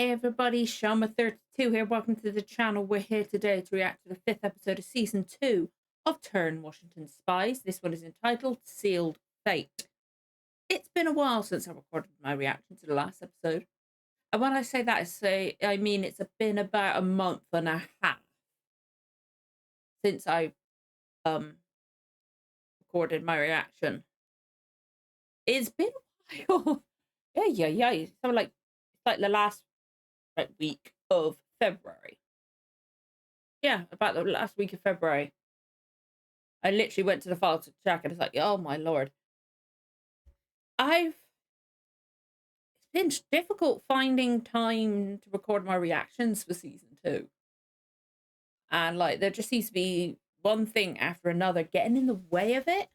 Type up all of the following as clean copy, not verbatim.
Hey everybody, Shama32 here. Welcome to the channel. We're here today to react to the 5th episode of Season 2 of Turn Washington Spies. This one is entitled Sealed Fate. It's been a while since I recorded my reaction to the last episode. And when I say that, I mean it's been about a month and a half since I recorded my reaction. It's been a while. yeah. So it's like the last week of February. Yeah, about the last week of February. I literally went to the file to check and it's like, oh my lord. It's been difficult finding time to record my reactions for season 2. And like there just seems to be one thing after another getting in the way of it.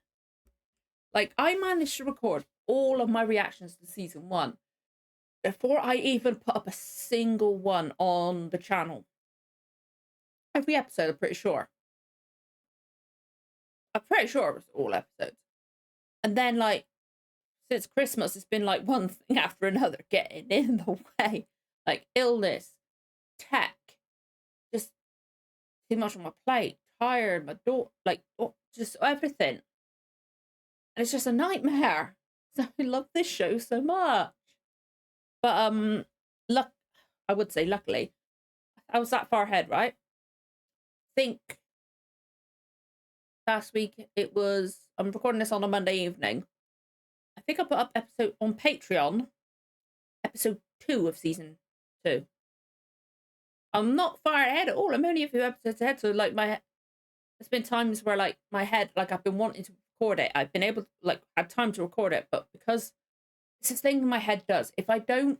Like I managed to record all of my reactions to season 1 before I even put up a single one on the channel. Every episode, I'm pretty sure. I'm pretty sure it was all episodes. And then like since Christmas, it's been like one thing after another getting in the way. Like illness, tech, just too much on my plate, tired, my daughter, just everything. And it's just a nightmare. So I love this show so much. But I would say luckily, I was that far ahead, right? I think last week I'm recording this on a Monday evening. I think I put up episode on Patreon, episode 2 of season 2. I'm not far ahead at all. I'm only a few episodes ahead. So like there's been times where like my head, like I've been wanting to record it. I've been able to had time to record it, but because it's this thing my head does. If I don't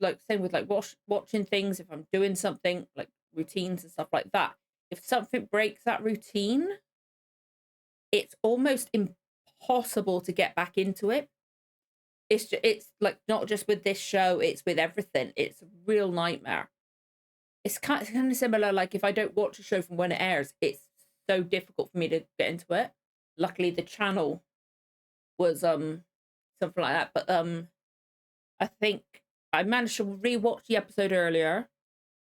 like same with like watching things, if I'm doing something like routines and stuff like that, if something breaks that routine, it's almost impossible to get back into it. It's like not just with this show, it's with everything. It's a real nightmare. It's kind of similar, like if I don't watch a show from when it airs, it's so difficult for me to get into it. Luckily the channel was something like that. But I think I managed to rewatch the episode earlier,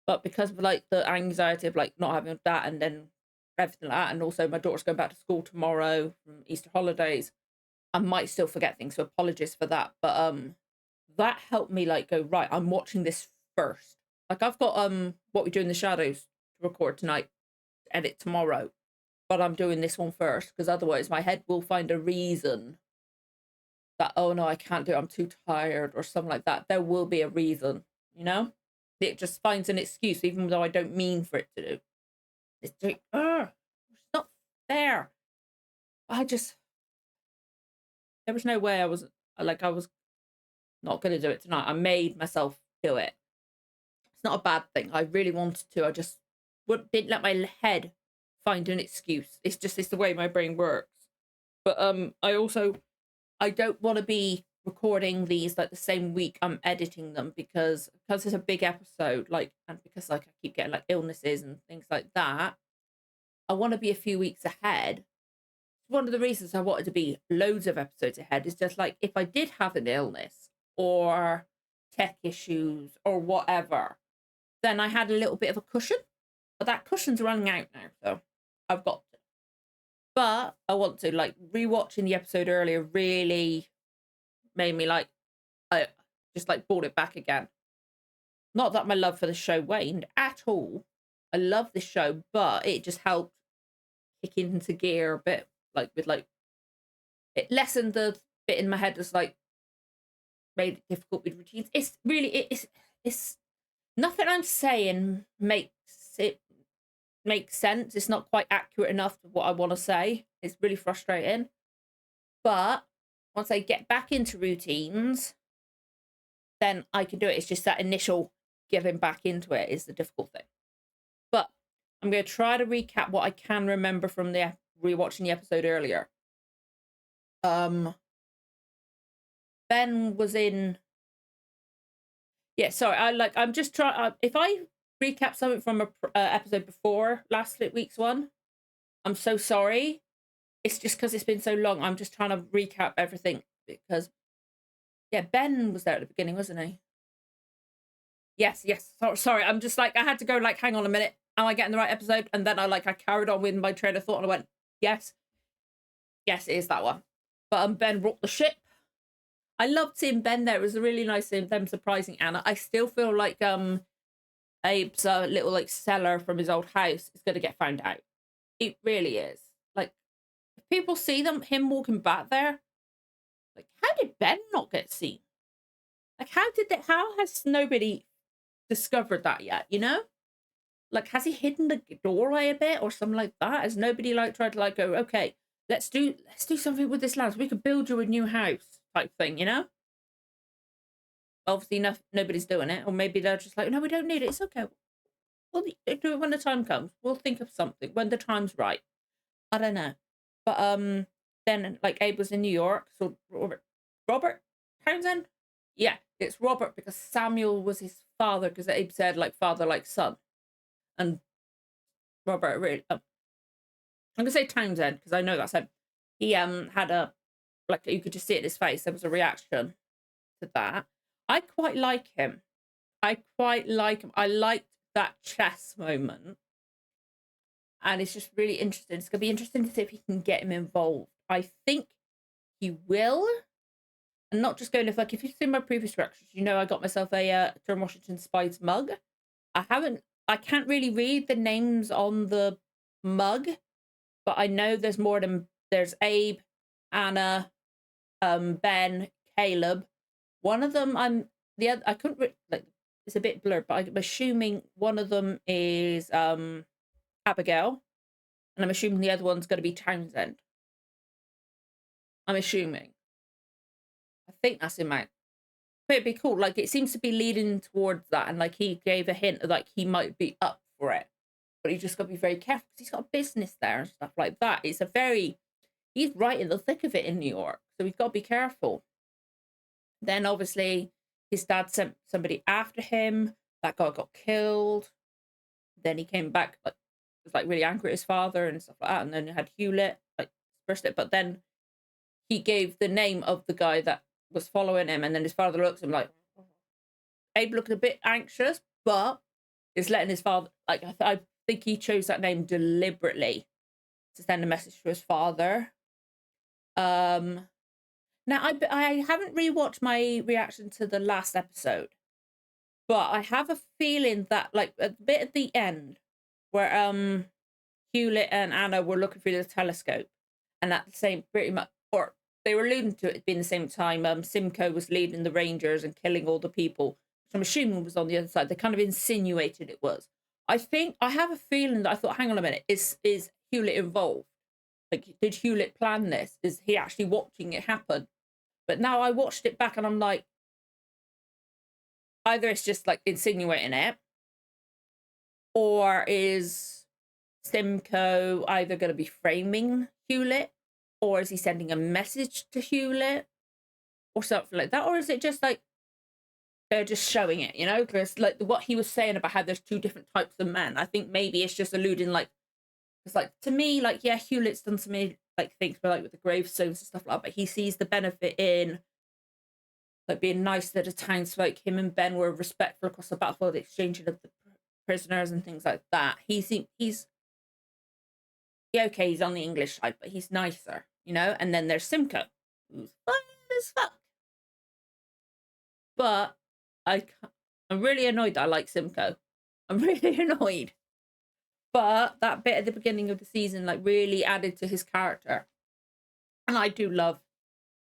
but because of like the anxiety of like not having that and then everything like that, and also my daughter's going back to school tomorrow from Easter holidays, I might still forget things, so apologies for that. But that helped me like go, right, I'm watching this first. Like I've got What We Do in the Shadows to record tonight, to edit tomorrow, but I'm doing this one first because otherwise my head will find a reason that, oh no, I can't do it, I'm too tired or something like that. There will be a reason, you know? It just finds an excuse even though I don't mean for it to do. It's like, it's not fair. There was no way I was not going to do it tonight. I made myself do it. It's not a bad thing. I really wanted to. I just didn't let my head find an excuse. It's the way my brain works. But I don't want to be recording these like the same week I'm editing them because it's a big episode, and because like I keep getting like illnesses and things like that. I want to be a few weeks ahead. One of the reasons I wanted to be loads of episodes ahead is just like if I did have an illness or tech issues or whatever, then I had a little bit of a cushion. But that cushion's running out now, so I've got to. But I want to, like, rewatching the episode earlier really made me like, I just like brought it back again. Not that my love for the show waned at all. I love this show, but it just helped kick into gear a bit, it lessened the bit in my head that's like made it difficult with routines. It's nothing I'm saying makes sense. It's not quite accurate enough to what I want to say. It's really frustrating. But once I get back into routines, then I can do it. It's just that initial getting back into it is the difficult thing. But I'm going to try to recap what I can remember from the rewatching the episode earlier. Ben was in. Yeah, sorry. I'm just trying. If I recap something from a episode before last week's one, I'm so sorry. It's just because it's been so long. I'm just trying to recap everything because, yeah, Ben was there at the beginning, wasn't he? Yes, yes. Sorry, I'm just like, I had to go like, hang on a minute. Am I getting the right episode? And then I carried on with my train of thought and I went, yes, yes, it is that one. But Ben brought the ship. I loved seeing Ben there. It was really nice seeing them surprising Anna. I still feel like Abe's little like cellar from his old house is gonna get found out. It really is. Like, if people see him walking back there, like, how did Ben not get seen? Like, how has nobody discovered that yet, you know? Like, has he hidden the doorway a bit or something like that? Has nobody like tried to like go, okay, let's do something with this land so we could build you a new house type thing, you know? Obviously nobody's doing it, or maybe they're just like, no, we don't need it, it's okay. We'll do it when the time comes. We'll think of something when the time's right. I don't know. But then like Abe was in New York, so Robert Townsend? Yeah, it's Robert because Samuel was his father, because Abe said like father like son. And Robert really I'm gonna say Townsend because I know that's him. He had a like, you could just see it in his face, there was a reaction to that. I quite like him. I quite like him. I liked that chess moment. And it's just really interesting. It's going to be interesting to see if he can get him involved. I think he will. And not just going, if you've seen my previous reactions, you know I got myself a John Washington Spies mug. I can't really read the names on the mug, but I know there's more than, there's Abe, Anna, Ben, Caleb. One of them, the other, I couldn't like, it's a bit blurred, but I'm assuming one of them is Abigail, and I'm assuming the other one's going to be Townsend. I'm assuming. I think that's in my. But it'd be cool. Like, it seems to be leading towards that, and like he gave a hint of like he might be up for it, but he just got to be very careful because he's got a business there and stuff like that. It's a very, he's right in the thick of it in New York, so he's got to be careful. Then obviously his dad sent somebody after him. That guy got killed. Then he came back, like, was like really angry at his father and stuff like that. And then you had Hewlett, like, first it, but then he gave the name of the guy that was following him, and then his father looks at him like, Abe looked a bit anxious, but is letting his father, like, I think he chose that name deliberately to send a message to his father. Now I haven't rewatched my reaction to the last episode, but I have a feeling that like a bit at the end where Hewlett and Anna were looking through the telescope, and at the same pretty much, or they were alluding to it being the same time Simcoe was leading the Rangers and killing all the people, which I'm assuming was on the other side. They kind of insinuated it was. I have a feeling that I thought, hang on a minute, is Hewlett involved? Like, did Hewlett plan this? Is he actually watching it happen? But now I watched it back and I'm like, either it's just like insinuating it, or is Simcoe either going to be framing Hewlett, or is he sending a message to Hewlett, or something like that? Or is it just like they're just showing it, you know? Because like what he was saying about how there's two different types of men, I think maybe it's just alluding like, it's like, to me, like, yeah, Hewlett's done some like things, but like with the gravestones and stuff like that, but he sees the benefit in like being nice to the townsfolk. Him and Ben were respectful across the battlefield, exchanging of the prisoners and things like that. He's yeah, okay, he's on the English side, but he's nicer, you know? And then there's Simcoe, who's fun as fuck. But I'm really annoyed that I like Simcoe. I'm really annoyed. But that bit at the beginning of the season like really added to his character. And I do love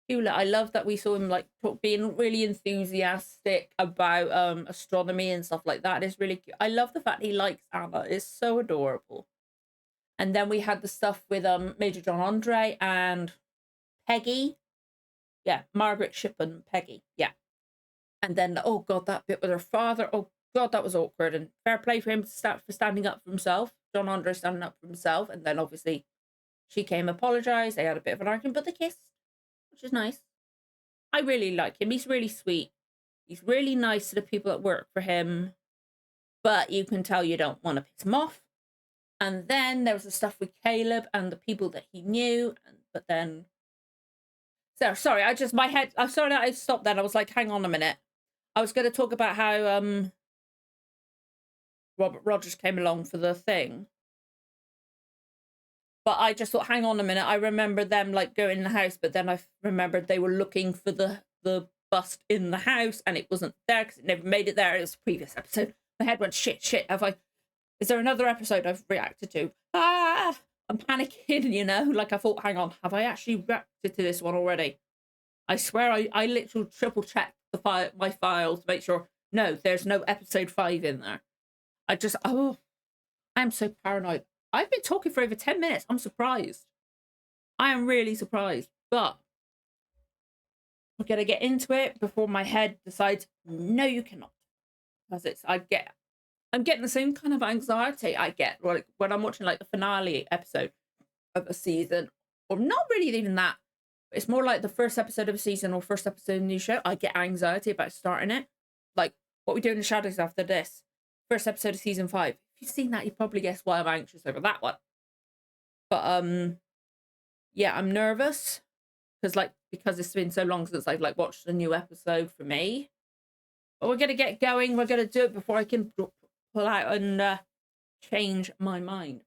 Hewlett. I love that we saw him like being really enthusiastic about astronomy and stuff like that. It's really cute. I love the fact he likes Anna. It's so adorable. And then we had the stuff with Major John Andre and Peggy. Yeah, Margaret Shippen and Peggy. Yeah. And then, oh God, that bit with her father. Oh God, that was awkward. And fair play for him for standing up for himself. John Andre standing up for himself. And then obviously she came apologise. They had a bit of an argument, but they kissed, which is nice. I really like him. He's really sweet. He's really nice to the people that work for him. But you can tell you don't want to piss him off. And then there was the stuff with Caleb and the people that he knew. But then... So, sorry, I'm sorry that I stopped then. I was like, hang on a minute. I was going to talk about how Robert Rogers came along for the thing. But I just thought, hang on a minute. I remember them like going in the house, but then I remembered they were looking for the bust in the house, and it wasn't there because it never made it there. It was a previous episode. My head went, shit. Is there another episode I've reacted to? I'm panicking, you know? Like, I thought, hang on, have I actually reacted to this one already? I swear I literally triple checked my files to make sure, no, there's no episode 5 in there. I'm so paranoid. I've been talking for over 10 minutes. I'm surprised. I am really surprised. But we're going to get into it before my head decides, no, you cannot. Because I'm getting the same kind of anxiety I get like when I'm watching like the finale episode of a season, or not really even that. It's more like the first episode of a season or first episode of a new show. I get anxiety about starting it. Like, What We Do in the Shadows after this. First episode of season 5. If you've seen that, you probably guess why I'm anxious over that one. But yeah, I'm nervous because it's been so long since I've like watched a new episode for me. But we're gonna get going. We're gonna do it before I can pull out and change my mind.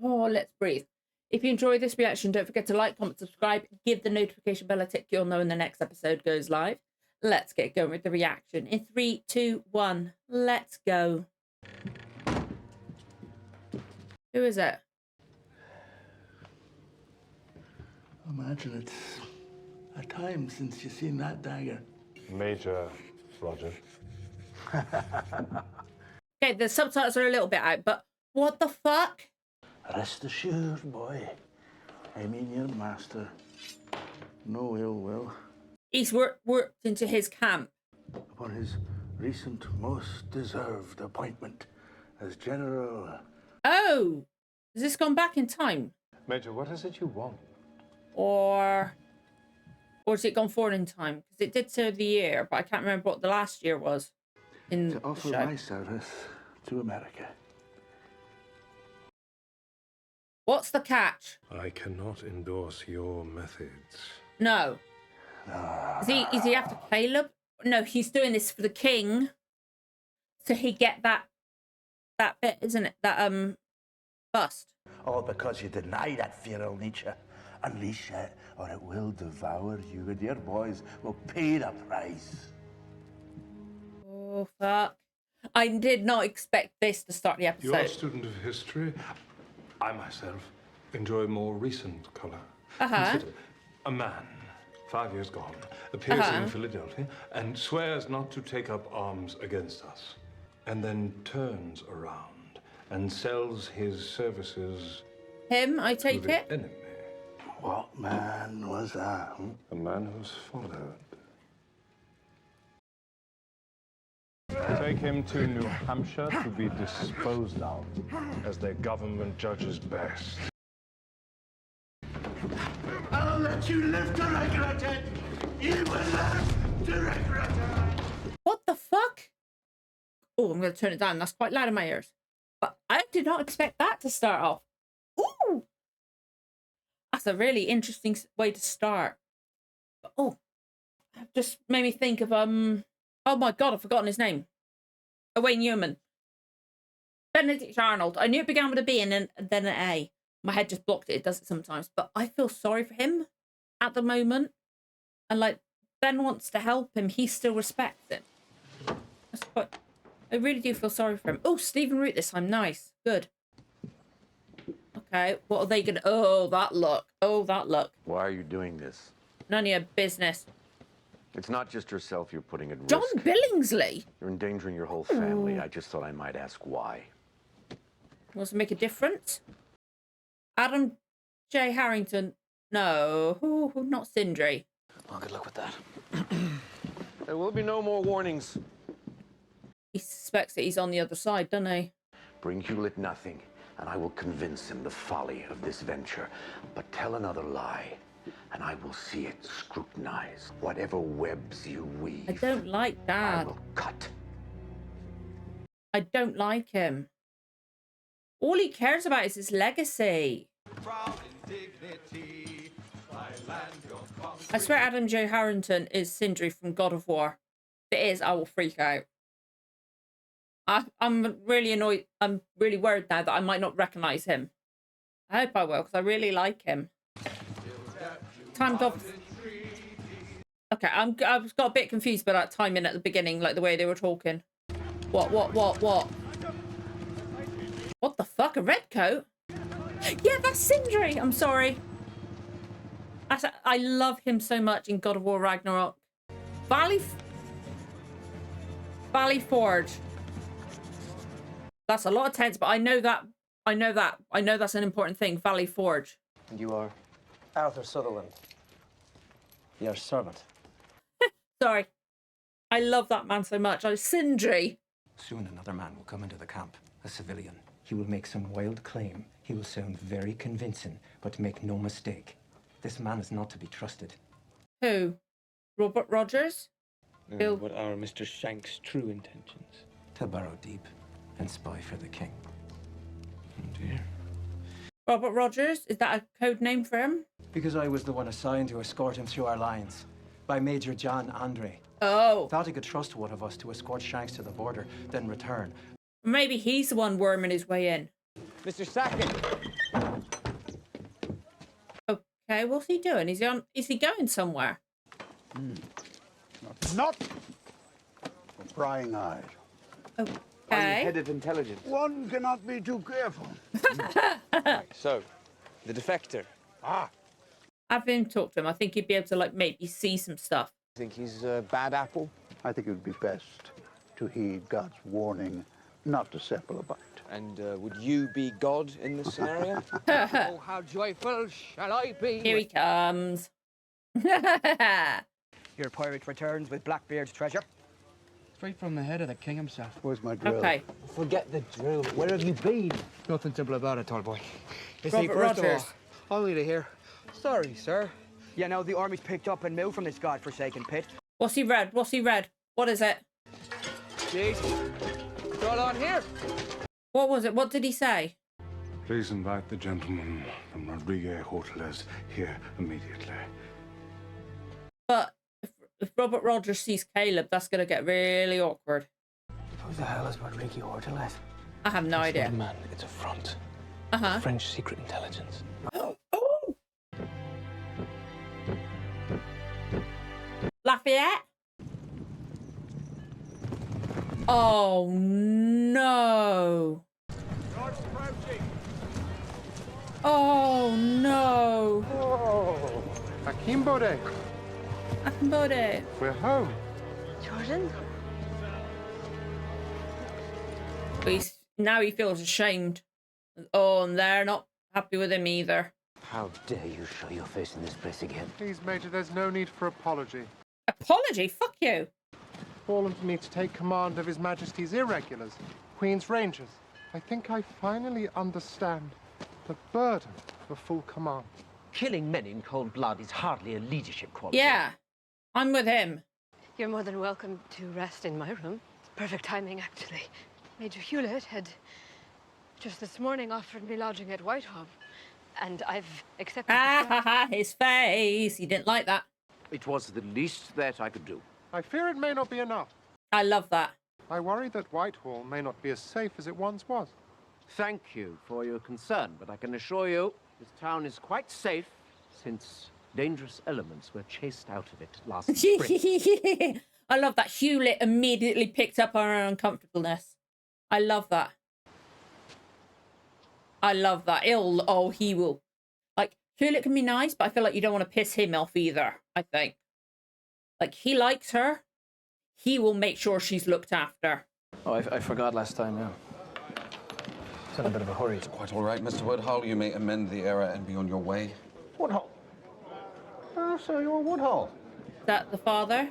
Oh, let's breathe. If you enjoy this reaction, don't forget to like, comment, subscribe, give the notification bell a tick. You'll know when the next episode goes live. Let's get going with the reaction. In 3, 2, 1, let's go. Who is it? Imagine it's a time since you've seen that dagger. Major Roger. Okay, the subtitles are a little bit out, but what the fuck? Rest assured, boy. I mean your master. No ill will. He's worked into his camp. Upon his recent most deserved appointment as General... Oh! Has this gone back in time? Major, what is it you want? Or has it gone forward in time? Because it did say the year, but I can't remember what the last year was in to offer the show. my service to America. What's the catch? I cannot endorse your methods. No. Is he after Caleb? No, he's doing this for the king. So he get that bit, isn't it? That bust. All because you deny that feral nature. Unleash it, or it will devour you, and your boys will pay the price. Oh, fuck. I did not expect this to start the episode. You're a student of history. I myself enjoy more recent color. Consider a man, 5 years gone, appears in Philadelphia and swears not to take up arms against us, and then turns around and sells his services Him, I to take the it? enemy. What man was that? A man who's followed. Take him to New Hampshire to be disposed of as their government judges best. I'll let you live to regret it! You will live to regret it! What the fuck? Oh, I'm going to turn it down. That's quite loud in my ears. But I did not expect that to start off. Ooh! That's a really interesting way to start. But, oh, just made me think of, oh my God, I've forgotten his name. Wayne Newman. Benedict Arnold. I knew it began with a B and then an A. My head just blocked it. It does it sometimes. But I feel sorry for him at the moment. And, like, Ben wants to help him. He still respects him. That's quite... I really do feel sorry for him. Oh, Stephen Root this time. Nice. Good. Okay, what are they gonna... Oh, that look. Oh, that look. Why are you doing this? None of your business. It's not just yourself you're putting at risk. John Billingsley? You're endangering your whole family. I just thought I might ask why. Wants to make a difference? Adam J. Harrington. No. Ooh, not Sindri. Well, good luck with that. There will be no more warnings. He suspects that he's on the other side, doesn't he? Bring Hewlett nothing, and I will convince him the folly of this venture. But tell another lie, and I will see it scrutinized. Whatever webs you weave, I don't like I Dad. will cut. I don't like him. All he cares about is his legacy. I swear Adam J. Harrington is Sindri from God of War. If it is, I will freak out. I'm really annoyed. I'm really worried now that I might not recognize him. I hope I will, because I really like him. Timed off. Okay, I was got a bit confused by that timing at the beginning, like the way they were talking. What? What the fuck? A red coat? Yeah, that's Sindri. I'm sorry. I love him so much in God of War Ragnarok. Valley Forge. That's a lot of tents, but I know that's an important thing. Valley Forge. And you are? Arthur Sutherland. Your servant. Sorry. I love that man so much. Sindri. Soon another man will come into the camp, a civilian. He will make some wild claim. He will sound very convincing, but make no mistake. This man is not to be trusted. Who? Robert Rogers? What are Mr. Shank's true intentions? To burrow deep and spy for the king. Oh dear. Robert Rogers? Is that a code name for him? Because I was the one assigned to escort him through our lines by Major John Andre. Oh. Thought he could trust one of us to escort Shanks to the border, then return. Maybe he's the one worming his way in. Mr. Sackett! Okay, what's he doing? Is he going somewhere? Not for prying eyes. Okay. Are you head of intelligence? One cannot be too careful. So, the defector. Have him talk to him. I think he'd be able to, like, maybe see some stuff. Think he's a bad apple? I think it would be best to heed God's warning not to sample about. And would you be God in this scenario? Oh, how joyful shall I be? Here he comes. Your pirate returns with Blackbeard's treasure. Straight from the head of the king himself. Where's my drill? Okay. Forget the drill. Where have you been? Nothing simple about it, tall boy. You Robert see, first Rogers. of all, I'll lead it here. Sorry, sir. You know, the army's picked up and moved from this godforsaken pit. What's he read? What is it? Jesus. It's all on here. What was it? What did he say? Please invite the gentleman from Rodriguez Hotels here immediately. But if Robert Rogers sees Caleb, that's going to get really awkward. Who the hell is Rodrigo Ortiz? I have no idea. Man, it's a front. Uh-huh. French secret intelligence. Oh! Lafayette? Oh, no. Oh, no. Oh, Akimbode, Akambode. we're home. Jordan? But now he feels ashamed. Oh, and they're not happy with him either. How dare you show your face in this place again? Please, Major, there's no need for apology. Apology? Fuck you. Fallen to me to take command of His Majesty's irregulars, Queen's Rangers. I think I finally understand the burden of a full command. Killing men in cold blood is hardly a leadership quality. Yeah, I'm with him. You're more than welcome to rest in my room. It's perfect timing, actually. Major Hewlett had just this morning offered me lodging at Whitehall, and I've accepted. His face. He didn't like that. It was the least that I could do. I fear it may not be enough. I love that. I worry that Whitehall may not be as safe as it once was. Thank you for your concern, but I can assure you this town is quite safe since dangerous elements were chased out of it last spring. I love that. Hewlett immediately picked up on her uncomfortableness. I love that. I love that. He will. Like, Hewlett can be nice, but I feel like you don't want to piss him off either, I think. Like, he likes her. He will make sure she's looked after. Oh, I forgot last time, yeah. It's in a bit of a hurry. Quite all right, Mr. Woodhull. You may amend the error and be on your way. Woodhull. Oh, so you're Woodhull. Is that the father?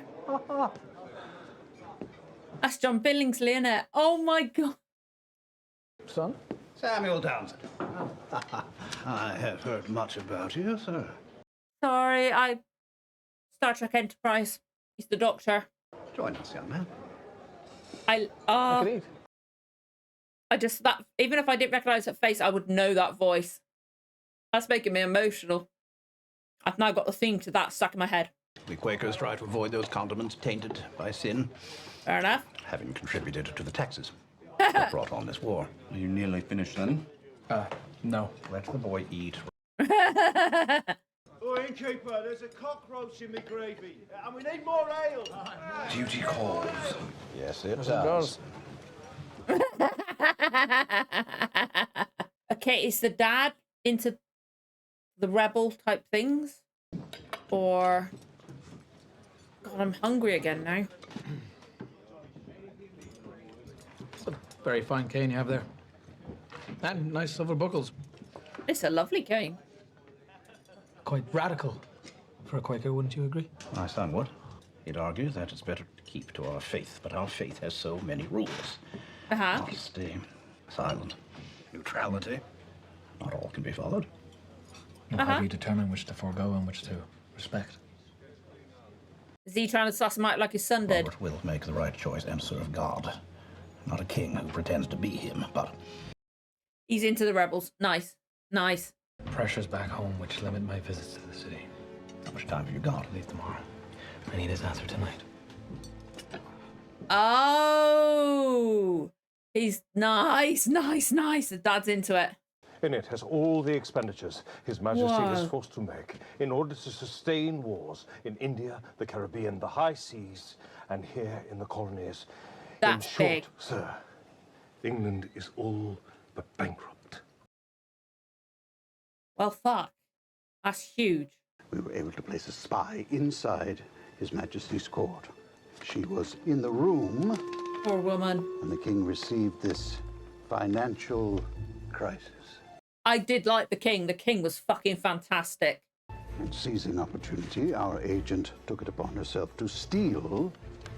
That's John Billingsley, isn't it? Oh, my God. Son? Samuel Townsend. I have heard much about you, sir. Sorry, Star Trek Enterprise. He's the doctor. Join us, young man. Even if I didn't recognise that face, I would know that voice. That's making me emotional. I've now got the theme to that stuck in my head. We Quakers try to avoid those condiments tainted by sin. Fair enough. Having contributed to the taxes. what brought on this war. Are you nearly finished then? No. Let the boy eat. Oh, innkeeper, there's a cockroach in my gravy, and we need more ale. Duty calls. Yes, it Yes, does. it does. Okay, is the dad into the rebel type things? Or... God, I'm hungry again now. It's a very fine cane you have there. And nice silver buckles. It's a lovely cane. Quite radical for a Quaker, wouldn't you agree? My son would. He'd argue that it's better to keep to our faith, but our faith has so many rules. Honesty, silence, neutrality. Not all can be followed. How do you determine which to forego and which to respect? Is he trying to suss him out like his son did? Robert will make the right choice and serve God. Not a king who pretends to be him, but... He's into the rebels. Nice. Nice. Pressures back home which limit my visits to the city. How much time have you got? I'll leave tomorrow. I need his answer tonight. Oh! He's nice. The dad's into it. In it has all the expenditures His Majesty is forced to make in order to sustain wars in India, the Caribbean, the high seas, and here in the colonies. That's in short, big. sir, England is all but bankrupt. Well, fuck. That's huge. We were able to place a spy inside His Majesty's court. She was in the room. Poor woman. And the king received this financial crisis. I did like the king. The king was fucking fantastic. And seizing opportunity, our agent took it upon herself to steal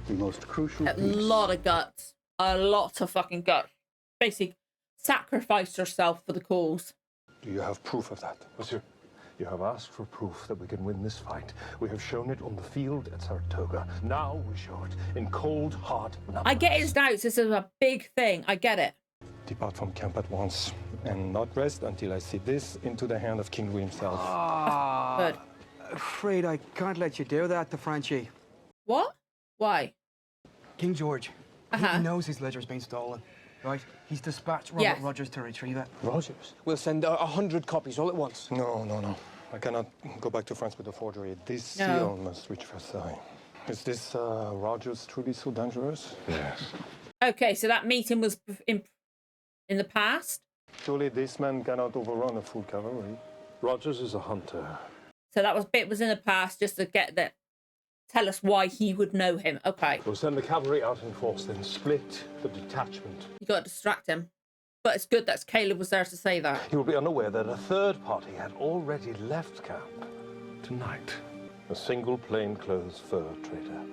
the most crucial piece. A lot of guts. A lot of fucking guts. Basically, sacrificed herself for the cause. Do you have proof of that? Monsieur, you have asked for proof that we can win this fight. We have shown it on the field at Saratoga. Now we show it in cold, hard numbers. I get his doubts. This is a big thing. I get it. Depart from camp at once, and not rest until I see this into the hand of King Louis himself. Good. Afraid I can't let you do that to Frenchie. What? Why? King George. He knows his ledger's been stolen, right? He's dispatched Robert Rogers to retrieve it. Rogers? We'll send 100 copies all at once. No. I cannot go back to France with a forgery. This seal must reach Versailles. Is this Rogers truly so dangerous? Yes. Okay, so that meeting was in the past. Surely this man cannot overrun a full cavalry. Rogers is a hunter. So that was in the past, just to get that. Tell us why he would know him. Okay. We'll send the cavalry out in force, then split the detachment. You got to distract him. But it's good that Caleb was there to say that. He will be unaware that a third party had already left camp tonight. A single plainclothes fur trader,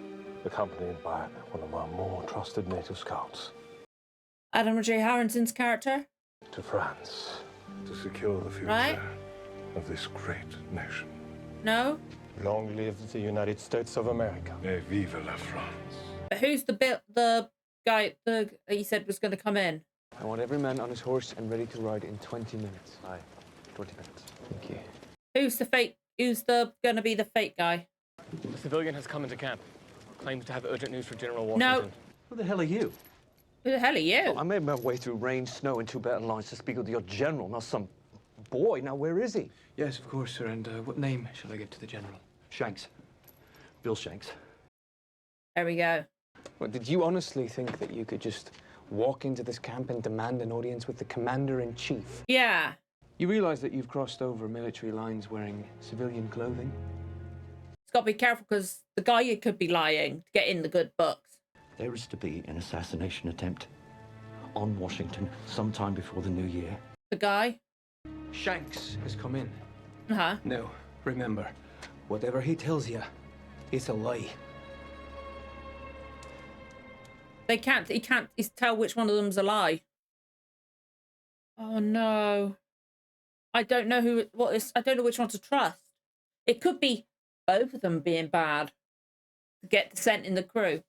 accompanied by one of our more trusted native scouts. Adam J. Harrington's character? To France, to secure the future of this great nation. No? Long live the United States of America. Et vive la France. But who's the guy he said was going to come in? I want every man on his horse and ready to ride in 20 minutes. Aye, 20 minutes. Thank you. Who's going to be the fake guy? A civilian has come into camp. Claims to have urgent news for General Washington. No. Who the hell are you? Who the hell are you? I made my way through rain, snow, and 2 battle lines to speak with your general, not some boy. Now, where is he? Yes, of course, sir. And what name shall I give to the general? Shanks. Bill Shanks. There we go. Well, did you honestly think that you could just walk into this camp and demand an audience with the commander-in-chief? Yeah. You realize that you've crossed over military lines wearing civilian clothing? It's got to be careful because the guy could be lying to get in the good books. There is to be an assassination attempt on Washington sometime before the new year. The guy? Shanks has come in. Uh-huh. No, remember, whatever he tells you, it's a lie. He can't tell which one of them's a lie. Oh no. I don't know I don't know which one to trust. It could be both of them being bad to get the scent in the crew.